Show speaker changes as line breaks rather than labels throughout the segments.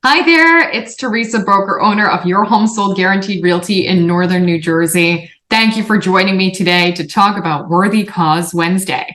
Hi there, it's Teresa, broker owner of Your Home Sold Guaranteed Realty in Northern New Jersey. Thank you for joining me today to talk about Worthy Cause Wednesday.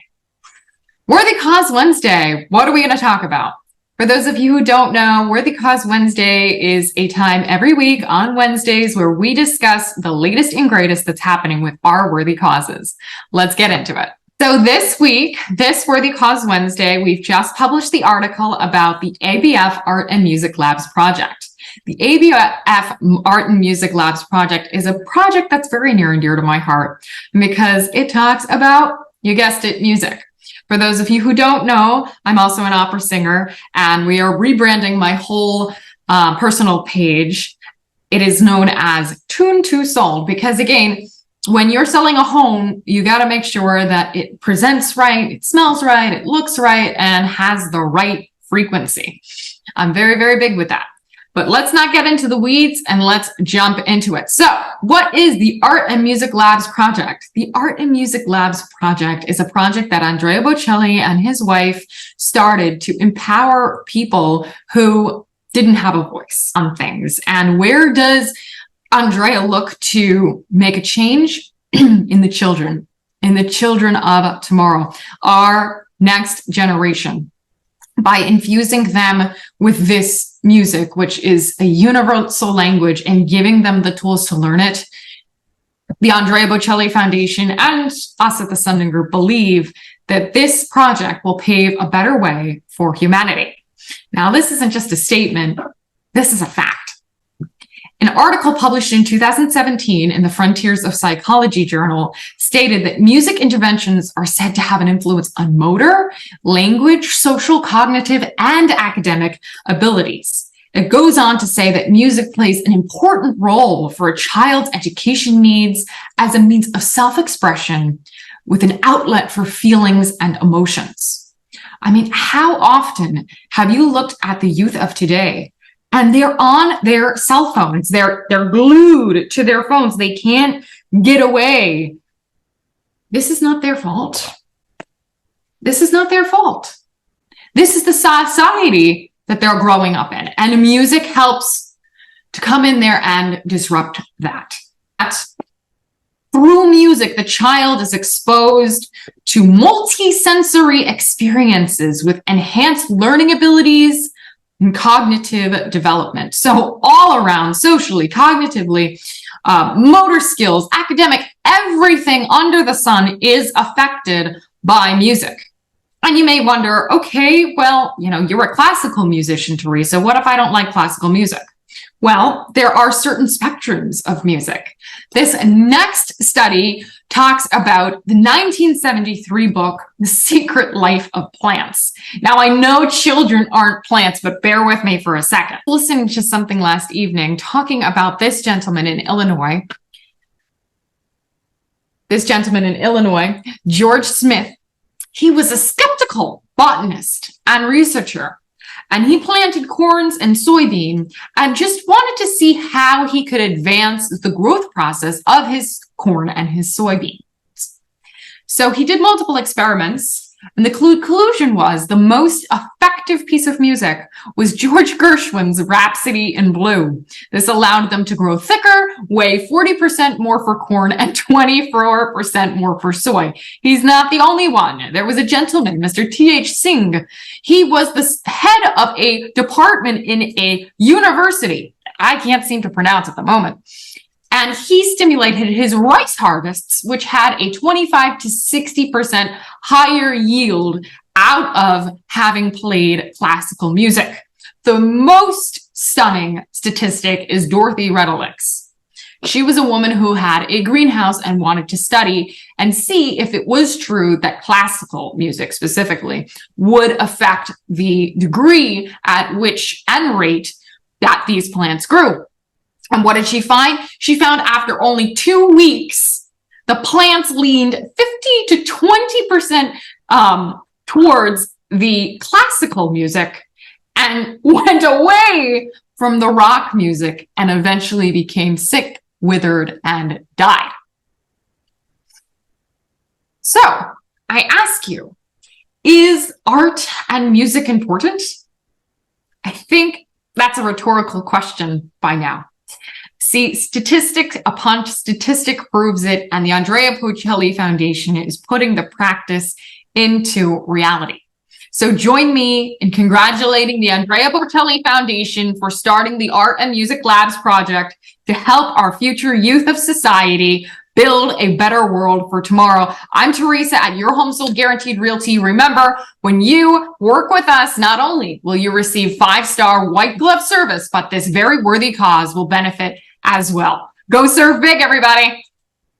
Worthy Cause Wednesday, what are we going to talk about? For those of you who don't know, Worthy Cause Wednesday is a time every week on Wednesdays where we discuss the latest and greatest that's happening with our worthy causes. Let's get into it. So this week, this Worthy Cause Wednesday, we've just published the article about the ABF Art and Music Labs project. The ABF Art and Music Labs project is a project that's very near and dear to my heart because it talks about, you guessed it, music. For those of you who don't know, I'm also an opera singer, and we are rebranding my whole personal page. It is known as Tune to Sold because, again, when you're selling a home, you got to make sure that it presents right, it smells right, it looks right, and has the right frequency. I'm very, very big with that. But let's not get into the weeds and let's jump into it. So what is the Art and Music Labs project? The Art and Music Labs project is a project that Andrea Bocelli and his wife started to empower people who didn't have a voice on things. And where does Andrea look to make a change? in the children of tomorrow, our next generation, by infusing them with this music, which is a universal language, and giving them the tools to learn it. The Andrea Bocelli Foundation and us at the Sundin Group believe that this project will pave a better way for humanity. Now, this isn't just a statement, this is a fact. An article published in 2017 in the Frontiers of Psychology journal stated that music interventions are said to have an influence on motor, language, social, cognitive, and academic abilities. It goes on to say that music plays an important role for a child's education needs as a means of self-expression with an outlet for feelings and emotions. I mean, how often have you looked at the youth of today and they're on their cell phones, they're glued to their phones, they can't get away? This is not their fault. This is not their fault. This is the society that they're growing up in. And music helps to come in there and disrupt that. Through music, the child is exposed to multi-sensory experiences with enhanced learning abilities and cognitive development. So all around, socially, cognitively, motor skills, academic, everything under the sun is affected by music. And you may wonder, okay, well, you're a classical musician, Teresa. What if I don't like classical music? Well, there are certain spectrums of music. This next study talks about the 1973 book, The Secret Life of Plants. Now, I know children aren't plants, but bear with me for a second. Listening to something last evening talking about this gentleman in Illinois. George Smith. He was a skeptical botanist and researcher, and he planted corns and soybean and just wanted to see how he could advance the growth process of his corn and his soybeans. So he did multiple experiments, and the conclusion was the most effective piece of music was George Gershwin's Rhapsody in Blue. This allowed them to grow thicker, weigh 40% more for corn and 24% more for soy. He's not the only one. There was a gentleman, Mr. T.H. Singh. He was the head of a department in a university. I can't seem to pronounce at the moment. And he stimulated his rice harvests, which had a 25 to 60% higher yield out of having played classical music. The most stunning statistic is Dorothy Redelick's. She was a woman who had a greenhouse and wanted to study and see if it was true that classical music specifically would affect the degree at which and rate that these plants grew. And what did she find? She found after only 2 weeks, the plants leaned 50 to 20% towards the classical music and went away from the rock music and eventually became sick, withered, and died. So I ask you, is art and music important? I think That's a rhetorical question by now. See, statistic upon statistic proves it, and the Andrea Bocelli Foundation is putting the practice into reality. So join me in congratulating the Andrea Bocelli Foundation for starting the Art and Music Labs project to help our future youth of society build a better world for tomorrow. I'm Teresa at Your Home Sold Guaranteed Realty. Remember, when you work with us, not only will you receive 5-star white glove service, but this very worthy cause will benefit as well. Go serve big, everybody.